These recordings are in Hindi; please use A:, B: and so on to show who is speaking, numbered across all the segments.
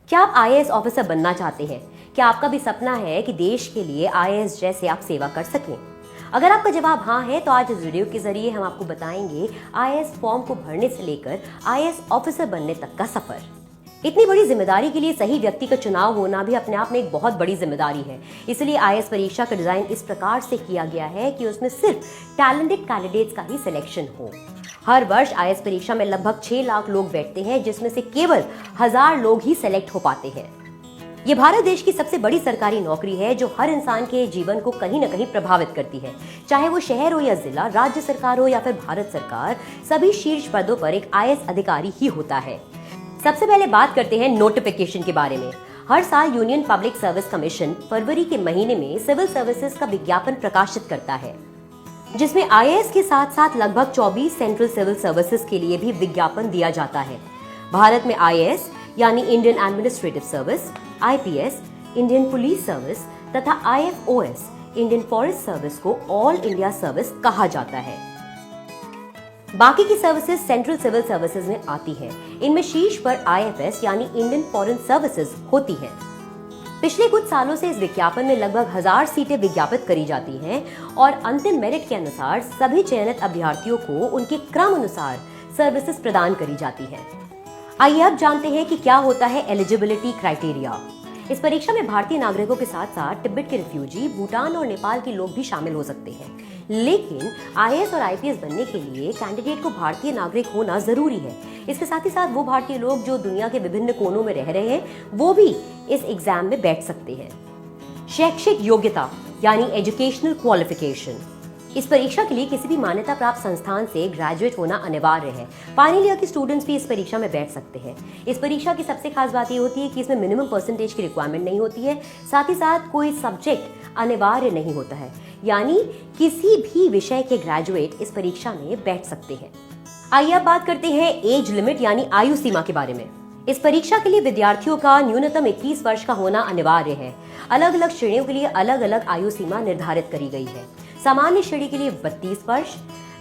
A: क्या आप आईएएस ऑफिसर बनना चाहते हैं? क्या आपका भी सपना है कि देश के लिए आईएएस जैसे आप सेवा कर सकें? अगर आपका जवाब हाँ है तो आज इस वीडियो के जरिए हम आपको बताएंगे आईएएस फॉर्म को भरने से लेकर आईएएस ऑफिसर बनने तक का सफर। इतनी बड़ी जिम्मेदारी के लिए सही व्यक्ति का चुनाव होना भी अपने आप में एक बहुत बड़ी जिम्मेदारी है। इसलिए आईएएस परीक्षा का डिजाइन इस प्रकार से किया गया है कि उसमें सिर्फ टैलेंटेड कैंडिडेट्स का ही सिलेक्शन हो। हर वर्ष आईएएस परीक्षा में लगभग 6 लाख लोग बैठते हैं, जिसमें से केवल 1000 लोग ही सेलेक्ट हो पाते हैं। ये भारत देश की सबसे बड़ी सरकारी नौकरी है जो हर इंसान के जीवन को कहीं न कहीं प्रभावित करती है। चाहे वो शहर हो या जिला, राज्य सरकार हो या फिर भारत सरकार, सभी शीर्ष पदों पर एक आईएएस अधिकारी ही होता है। सबसे पहले बात करते हैं नोटिफिकेशन के बारे में। हर साल यूनियन पब्लिक सर्विस कमीशन फरवरी के महीने में सिविल सर्विसेज का विज्ञापन प्रकाशित करता है, जिसमें आईएएस के साथ साथ लगभग 24 सेंट्रल सिविल सर्विसेज के लिए भी विज्ञापन दिया जाता है। भारत में आईएएस यानी Indian administrative service, IPS Indian police service तथा आईएफओएस इंडियन फॉरेस्ट सर्विस को ऑल इंडिया सर्विस कहा जाता है। बाकी की सर्विसेज सेंट्रल सिविल सर्विसेज में आती है। इनमें शीर्ष पर आईएफएस यानी इंडियन फॉरेन सर्विसेज होती है। पिछले कुछ सालों से इस विज्ञापन में लगभग 1000 सीटें विज्ञापित करी जाती हैं और अंतिम मेरिट के अनुसार सभी चयनित अभ्यर्थियों को उनके क्रम अनुसार सर्विसेज प्रदान करी जाती है। आइए अब जानते हैं कि क्या होता है एलिजिबिलिटी क्राइटेरिया। इस परीक्षा में भारतीय नागरिकों के साथ साथ तिब्बत के रिफ्यूजी, भूटान और नेपाल के लोग भी शामिल हो सकते हैं। लेकिन आईएएस और आईपीएस बनने के लिए कैंडिडेट को भारतीय नागरिक होना जरूरी है। इसके साथ ही साथ वो भारतीय लोग जो दुनिया के विभिन्न कोनों में रह रहे हैं वो भी इस एग्जाम में बैठ सकते हैं। शैक्षिक योग्यता यानी एजुकेशनल क्वालिफिकेशन। इस परीक्षा के लिए किसी भी मान्यता प्राप्त संस्थान से ग्रेजुएट होना अनिवार्य है। फाइनल ईयर के स्टूडेंट्स भी इस परीक्षा में बैठ सकते हैं। इस परीक्षा की सबसे खास बात ये होती है कि इसमें मिनिमम परसेंटेज की रिक्वायरमेंट नहीं होती है। साथ ही साथ कोई सब्जेक्ट अनिवार्य नहीं होता है, यानी किसी भी विषय के ग्रेजुएट इस परीक्षा में बैठ सकते हैं। आइए अब बात करते हैं एज लिमिट यानी आयु सीमा के बारे में। इस परीक्षा के लिए विद्यार्थियों का न्यूनतम 21 वर्ष का होना अनिवार्य है। अलग अलग श्रेणियों के लिए अलग अलग आयु सीमा निर्धारित करी गई है। सामान्य श्रेणी के लिए 32 वर्ष,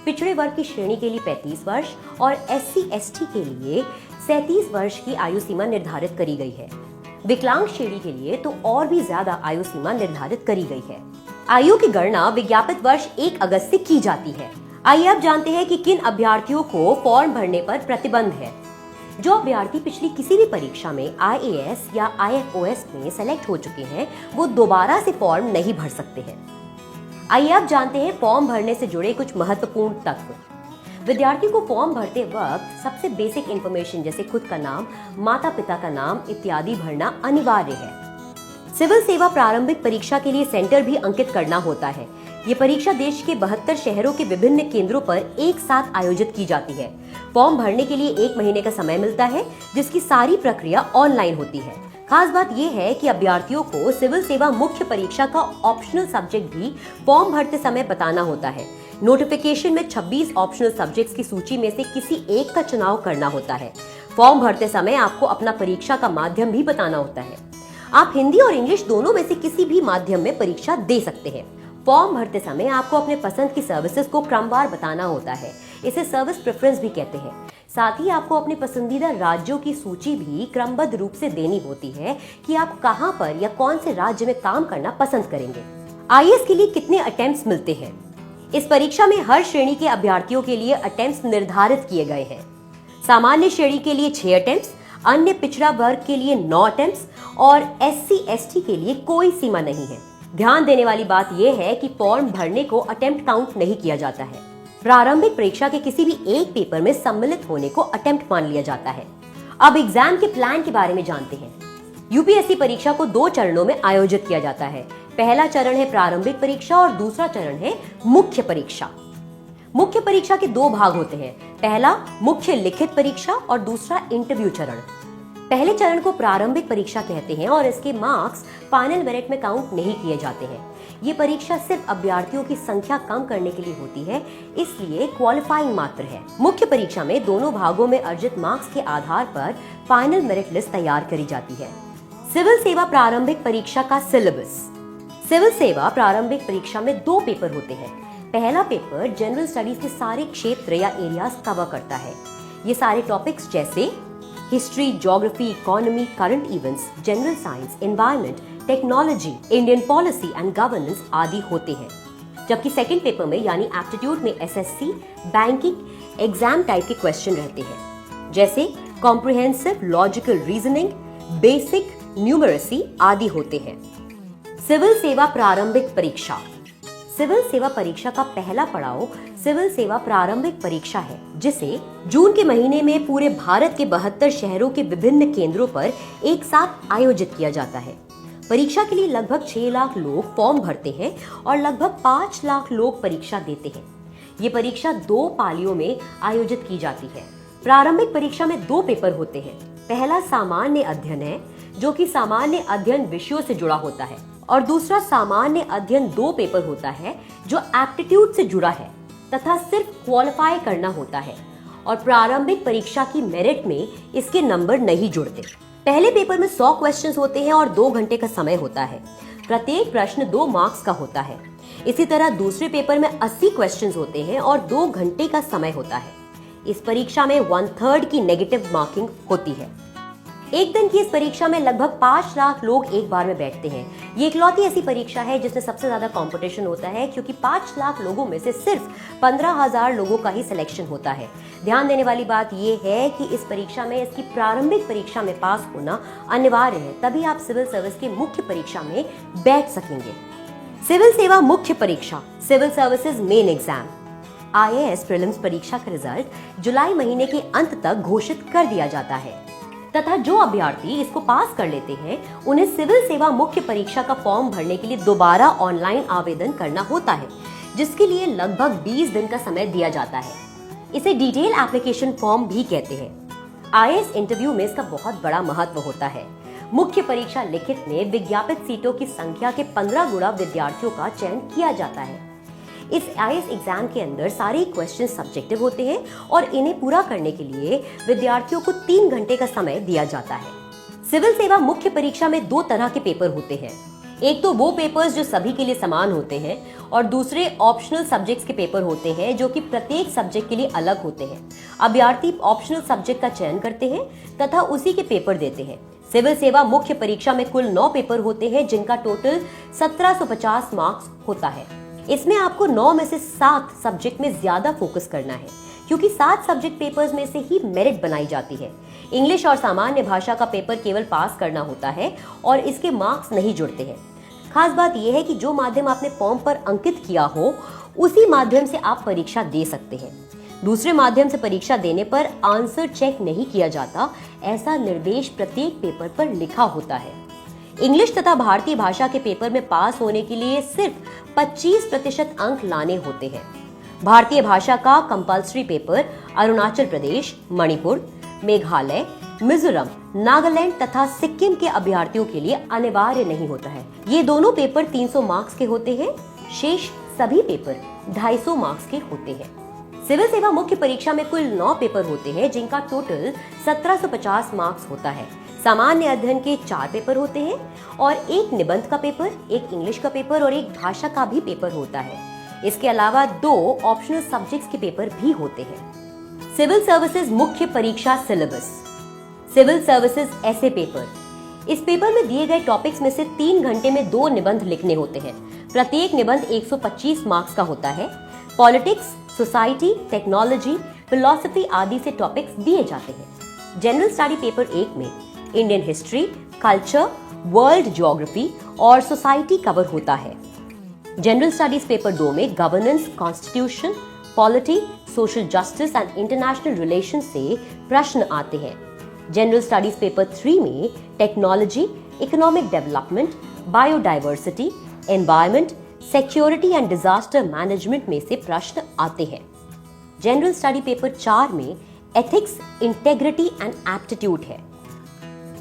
A: पिछड़े वर्ग की श्रेणी के लिए 35 वर्ष और SC/ST के लिए 37 वर्ष की आयु सीमा निर्धारित करी गई है। विकलांग श्रेणी के लिए तो और भी ज्यादा आयु सीमा निर्धारित करी गई है। आयु की गणना विज्ञापित वर्ष 1 अगस्त से की जाती है। आइए अब जानते हैं कि किन अभ्यर्थियों को फॉर्म भरने पर प्रतिबंध है। जो अभ्यर्थी पिछली किसी भी परीक्षा में आईएएस या आईएफओएस में सेलेक्ट हो चुके हैं वो दोबारा से फॉर्म नहीं भर सकते हैं। आइए अब जानते हैं फॉर्म भरने से जुड़े कुछ महत्वपूर्ण तत्व। विद्यार्थी को फॉर्म भरते वक्त सबसे बेसिक इंफॉर्मेशन जैसे खुद का नाम, माता पिता का नाम इत्यादि भरना अनिवार्य है। सिविल सेवा प्रारंभिक परीक्षा के लिए सेंटर भी अंकित करना होता है। ये परीक्षा देश के 72 शहरों के विभिन्न केंद्रों पर एक साथ आयोजित की जाती है। फॉर्म भरने के लिए 1 महीने का समय मिलता है, जिसकी सारी प्रक्रिया ऑनलाइन होती है। खास बात यह है कि अभ्यर्थियों को सिविल सेवा मुख्य परीक्षा का ऑप्शनल सब्जेक्ट भी फॉर्म भरते समय बताना होता है। नोटिफिकेशन में 26 ऑप्शनल सब्जेक्ट्स की सूची में से किसी एक का चुनाव करना होता है। फॉर्म भरते समय आपको अपना परीक्षा का माध्यम भी बताना होता है। आप हिंदी और इंग्लिश दोनों में से किसी भी माध्यम में परीक्षा दे सकते हैं। फॉर्म भरते समय आपको अपने पसंद की सर्विसेज को क्रमवार बताना होता है। इसे सर्विस प्रेफरेंस भी कहते हैं। साथ ही आपको अपने पसंदीदा राज्यों की सूची भी क्रमबद्ध रूप से देनी होती है कि आप कहां पर या कौन से राज्य में काम करना पसंद करेंगे। आईएएस के लिए कितने अटेम्प्ट्स मिलते हैं? इस परीक्षा में हर श्रेणी के अभ्यर्थियों के लिए अटेम्प्ट्स निर्धारित किए गए हैं। सामान्य श्रेणी के लिए 6 अटेम्प्ट्स, अन्य पिछड़ा वर्ग के लिए 9 अटेम्प्ट्स और SC/ST के लिए कोई सीमा नहीं है। ध्यान देने वाली बात यह है कि फॉर्म भरने को अटेम्प्ट काउंट नहीं किया जाता है। प्रारंभिक परीक्षा के किसी भी एक पेपर में सम्मिलित होने को अटेम्प्ट मान लिया जाता है। अब एग्जाम के प्लान के बारे में जानते हैं। यूपीएससी परीक्षा को 2 चरणों में आयोजित किया जाता है। पहला चरण है प्रारंभिक परीक्षा और दूसरा चरण है मुख्य परीक्षा। मुख्य परीक्षा के 2 भाग होते हैं। पहला मुख्य लिखित परीक्षा और दूसरा इंटरव्यू चरण। पहले चरण को प्रारंभिक परीक्षा कहते हैं और इसके मार्क्स फाइनल मेरिट में काउंट नहीं किए जाते हैं। ये परीक्षा सिर्फ अभ्यर्थियों की संख्या कम करने के लिए होती है, इसलिए क्वालिफाइंग मात्र है। मुख्य परीक्षा में दोनों भागों में अर्जित मार्क्स के आधार पर फाइनल मेरिट लिस्ट तैयार करी जाती है। सिविल सेवा प्रारंभिक परीक्षा का सिलेबस। सिविल सेवा प्रारंभिक परीक्षा में 2 पेपर होते हैं। पहला पेपर जनरल स्टडीज के सारे क्षेत्र या एरियाज कवर करता है। ये सारे टॉपिक्स जैसे history, geography, economy, current events, general science, environment, technology, Indian policy and governance आदि होते हैं। जबकि सेकंड पेपर में यानी एप्टीट्यूड में एसएससी, बैंकिंग एग्जाम टाइप के क्वेश्चन रहते हैं, जैसे comprehensive logical reasoning, basic numeracy आदि होते हैं। सिविल सेवा प्रारंभिक परीक्षा। सिविल सेवा परीक्षा का पहला पड़ाव सिविल सेवा प्रारंभिक परीक्षा है, जिसे जून के महीने में पूरे भारत के 72 शहरों के विभिन्न केंद्रों पर एक साथ आयोजित किया जाता है। परीक्षा के लिए लगभग 6 लाख लोग फॉर्म भरते हैं और लगभग 5 लाख लोग परीक्षा देते हैं। ये परीक्षा 2 पालियों में आयोजित की जाती है। प्रारंभिक परीक्षा में 2 पेपर होते हैं। पहला सामान्य अध्ययन है, जो कि सामान्य अध्ययन विषयों से जुड़ा होता है, और दूसरा सामान्य अध्ययन 2 पेपर होता है, जो एप्टीट्यूड से जुड़ा है तथा सिर्फ क्वालिफाई करना होता है, और प्रारंभिक परीक्षा की मेरिट में इसके नंबर नहीं जुड़ते। पहले पेपर में 100 क्वेश्चंस होते हैं और 2 घंटे का समय होता है। प्रत्येक प्रश्न 2 मार्क्स का होता है। इसी तरह दूसरे पेपर में 80 क्वेश्चंस होते हैं और 2 घंटे का समय होता है। इस परीक्षा में 1/3 की नेगेटिव मार्किंग होती है। एक दिन की इस परीक्षा में लगभग 5 लाख लोग एक बार में बैठते हैं। ये इकलौती ऐसी परीक्षा है जिसमें सबसे ज्यादा कंपटीशन होता है, क्योंकि 5 लाख लोगों में से सिर्फ 15,000 लोगों का ही सिलेक्शन होता है। ध्यान देने वाली बात यह है कि इस परीक्षा में, इसकी प्रारंभिक परीक्षा में पास होना अनिवार्य है, तभी आप सिविल सर्विस की मुख्य परीक्षा में बैठ सकेंगे। सिविल सेवा मुख्य परीक्षा, civil services main exam. IAS prelims परीक्षा का रिजल्ट जुलाई महीने के अंत तक घोषित कर दिया जाता है, तथा जो अभ्यर्थी इसको पास कर लेते हैं उन्हें सिविल सेवा मुख्य परीक्षा का फॉर्म भरने के लिए दोबारा ऑनलाइन आवेदन करना होता है, जिसके लिए लगभग 20 दिन का समय दिया जाता है। इसे डिटेल एप्लीकेशन फॉर्म भी कहते हैं। IAS इंटरव्यू में इसका बहुत बड़ा महत्व होता है। मुख्य परीक्षा लिखित में विज्ञापित सीटों की संख्या के 15 गुना विद्यार्थियों का चयन किया जाता है। इस IAS एग्जाम के अंदर सारे क्वेश्चन सब्जेक्टिव होते हैं और इन्हें पूरा करने के लिए विद्यार्थियों को 3 घंटे का समय दिया जाता है। सिविल सेवा मुख्य परीक्षा में 2 तरह के पेपर होते हैं। एक तो वो पेपर्स जो सभी के लिए समान होते हैं, और दूसरे ऑप्शनल सब्जेक्ट्स के पेपर होते हैं, जो कि प्रत्येक सब्जेक्ट के लिए अलग होते हैं। अभ्यर्थी ऑप्शनल सब्जेक्ट का चयन करते हैं तथा उसी के पेपर देते हैं। सिविल सेवा मुख्य परीक्षा में कुल 9 पेपर होते हैं, जिनका टोटल 1750 मार्क्स होता है। इसमें आपको 9 में से 7 सब्जेक्ट में ज्यादा फोकस करना है, क्योंकि 7 सब्जेक्ट पेपर्स में से ही मेरिट बनाई जाती है। इंग्लिश और सामान्य भाषा का पेपर केवल पास करना होता है और इसके मार्क्स नहीं जुड़ते हैं। खास बात यह है कि जो माध्यम आपने फॉर्म पर अंकित किया हो, उसी माध्यम से आप परीक्षा दे सकते हैं। दूसरे माध्यम से परीक्षा देने पर आंसर चेक नहीं किया जाता, ऐसा निर्देश प्रत्येक पेपर पर लिखा होता है। इंग्लिश तथा भारतीय भाषा के पेपर में पास होने के लिए सिर्फ 25% अंक लाने होते हैं। भारतीय भाषा का कंपल्सरी पेपर अरुणाचल प्रदेश, मणिपुर, मेघालय, मिजोरम, नागालैंड तथा सिक्किम के अभ्यर्थियों के लिए अनिवार्य नहीं होता है। ये दोनों पेपर 300 मार्क्स के होते हैं। शेष सभी पेपर 250 मार्क्स के होते हैं। सिविल सेवा मुख्य परीक्षा में कुल 9 पेपर होते हैं, जिनका टोटल 1750 मार्क्स होता है। सामान्य अध्ययन के 4 पेपर होते हैं और एक निबंध का पेपर, एक इंग्लिश का पेपर और एक भाषा का भी पेपर होता है। इसके अलावा 2 ऑप्शनल सब्जेक्ट्स के पेपर भी होते हैं। सिविल सर्विसेज मुख्य परीक्षा सिलेबस। सिविल सर्विसेज ऐसे पेपर। इस पेपर में दिए गए टॉपिक्स में से 3 घंटे में 2 निबंध लिखने होते हैं। प्रत्येक निबंध 125 मार्क्स का होता है। पॉलिटिक्स, सोसाइटी, टेक्नोलॉजी, फिलॉसफी आदि से टॉपिक्स दिए जाते हैं। जनरल स्टडी पेपर 1 में Indian history, culture, world geography और सोसाइटी कवर होता है। जनरल स्टडीज पेपर 2 में governance, constitution, polity, social justice and international relation से प्रश्न आते हैं। जनरल स्टडीज पेपर 3 में technology, economic development, biodiversity, environment, security and disaster management में से प्रश्न आते हैं। जनरल स्टडी पेपर 4 में एथिक्स, इंटेग्रिटी एंड एप्टीट्यूड है।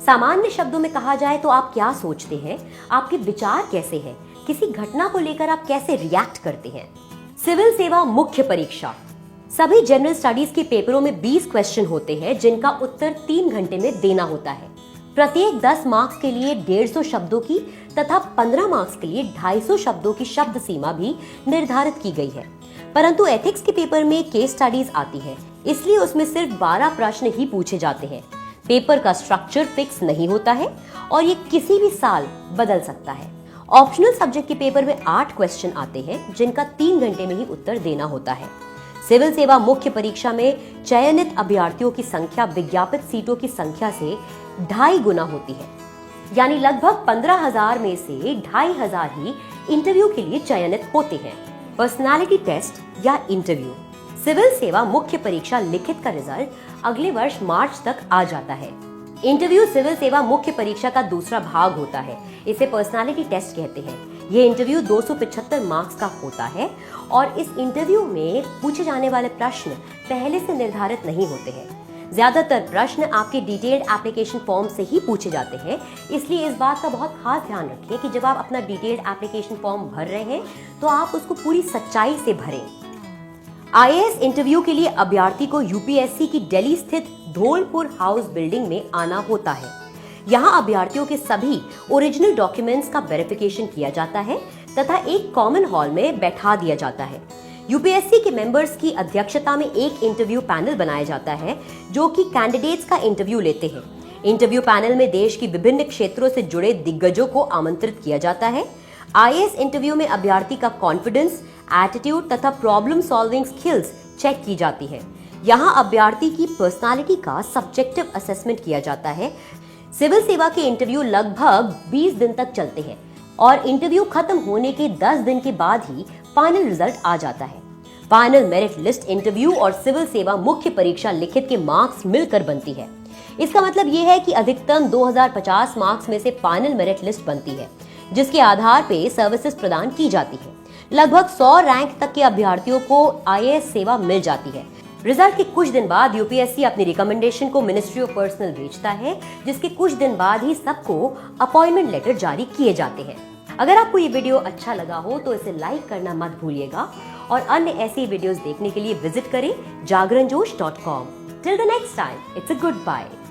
A: सामान्य शब्दों में कहा जाए तो आप क्या सोचते हैं, आपके विचार कैसे हैं, किसी घटना को लेकर आप कैसे रिएक्ट करते हैं। सिविल सेवा मुख्य परीक्षा। सभी जनरल स्टडीज के पेपरों में 20 क्वेश्चन होते हैं, जिनका उत्तर 3 घंटे में देना होता है। प्रत्येक 10 मार्क्स के लिए 150 शब्दों की तथा 15 मार्क्स के लिए 250 शब्दों की शब्द सीमा भी निर्धारित की गई है। परंतु एथिक्स के पेपर में केस स्टडीज आती है, इसलिए उसमें सिर्फ 12 प्रश्न ही पूछे जाते हैं। पेपर का स्ट्रक्चर फिक्स नहीं होता है और ये किसी भी साल बदल सकता है। ऑप्शनल सब्जेक्ट के पेपर में 8 क्वेश्चन आते हैं जिनका 3 घंटे में ही उत्तर देना होता है। सिविल सेवा मुख्य परीक्षा में चयनित अभ्यर्थियों की संख्या विज्ञापित सीटों की संख्या से 2.5 गुना होती है, यानी लगभग 15,000 में से 2,500 ही इंटरव्यू के लिए चयनित होते हैं। पर्सनालिटी टेस्ट या इंटरव्यू। सिविल सेवा मुख्य परीक्षा लिखित का रिजल्ट अगले वर्ष मार्च तक आ जाता है। इंटरव्यू सिविल सेवा मुख्य परीक्षा का दूसरा भाग होता है। इसे पर्सनालिटी टेस्ट कहते हैं। यह इंटरव्यू 275 मार्क्स का होता है और इस इंटरव्यू में पूछे जाने वाले प्रश्न पहले से निर्धारित नहीं होते हैं। ज्यादातर प्रश्न आपके डिटेल्ड एप्लीकेशन फॉर्म से ही पूछे जाते हैं, इसलिए इस बात का बहुत खास ध्यान रखें कि जब आप अपना डिटेल्ड एप्लीकेशन फॉर्म भर रहे हैं तो आप उसको पूरी सच्चाई से भरें। आईएएस इंटरव्यू के लिए अभ्यर्थी को यूपीएससी की दिल्ली स्थित धौलपुर हाउस बिल्डिंग में आना होता है। यहाँ अभ्यर्थियों के सभी ओरिजिनल डॉक्यूमेंट्स का वेरिफिकेशन किया जाता है तथा एक कॉमन हॉल में बैठा दिया जाता है। यूपीएससी के मेंबर्स की अध्यक्षता में एक इंटरव्यू पैनल बनाया जाता है जो कि कैंडिडेट्स का इंटरव्यू लेते हैं। इंटरव्यू पैनल में देश की विभिन्न क्षेत्रों से जुड़े दिग्गजों को आमंत्रित किया जाता है। आईएएस इंटरव्यू में अभ्यर्थी का कॉन्फिडेंस, एटीट्यूड तथा प्रॉब्लम सॉल्विंग स्किल्स चेक की जाती है। यहाँ अभ्यर्थी की पर्सनालिटी का सब्जेक्टिव असेसमेंट किया जाता है। सिविल सेवा के इंटरव्यू लगभग 20 दिन तक चलते हैं और इंटरव्यू खत्म होने के 10 दिन के बाद ही फाइनल रिजल्ट आ जाता है। फाइनल मेरिट लिस्ट इंटरव्यू और सिविल सेवा मुख्य परीक्षा लिखित के मार्क्स मिलकर बनती है। इसका मतलब यह है कि अधिकतम 2050 मार्क्स में से फाइनल मेरिट लिस्ट बनती है, जिसके आधार पे सर्विसेज प्रदान की जाती है। लगभग 100 रैंक तक के अभ्यर्थियों को आईएएस सेवा मिल जाती है। रिजल्ट के कुछ दिन बाद यूपीएससी अपनी रिकमेंडेशन को मिनिस्ट्री ऑफ पर्सनल भेजता है, जिसके कुछ दिन बाद ही सबको अपॉइंटमेंट लेटर जारी किए जाते हैं। अगर आपको ये वीडियो अच्छा लगा हो तो इसे लाइक करना मत भूलिएगा और अन्य ऐसी वीडियोस देखने के लिए विजिट करें jagranjosh.com। Till the next time, it's a goodbye.